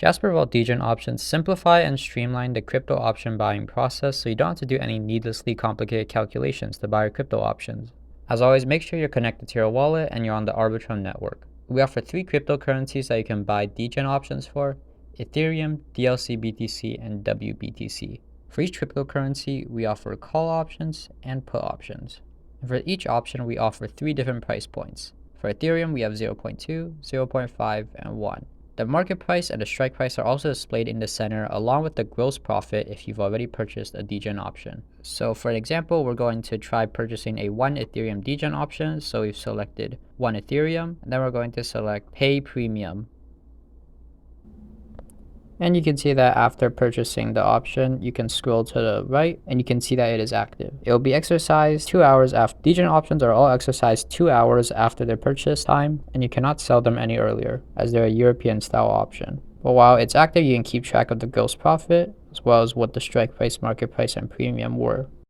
JasperVault Degen options simplify and streamline the crypto option buying process so you don't have to do any needlessly complicated calculations to buy your crypto options. As always, make sure you're connected to your wallet and you're on the Arbitrum network. We offer 3 cryptocurrencies that you can buy Degen options for: Ethereum, DLC-BTC, and WBTC. For each cryptocurrency, we offer call options and put options. And for each option, we offer 3 different price points. For Ethereum, we have 0.2, 0.5, and 1. The market price and the strike price are also displayed in the center, along with the gross profit if you've already purchased a Degen option. So for example, we're going to try purchasing a 1 Ethereum Degen option. So we've selected 1 Ethereum, and then we're going to select Pay Premium. And you can see that after purchasing the option, you can scroll to the right and you can see that it is active. It will be exercised 2 hours after. Degen options are all exercised 2 hours after their purchase time, and you cannot sell them any earlier as they're a European style option. But while it's active, you can keep track of the gross profit as well as what the strike price, market price, and premium were.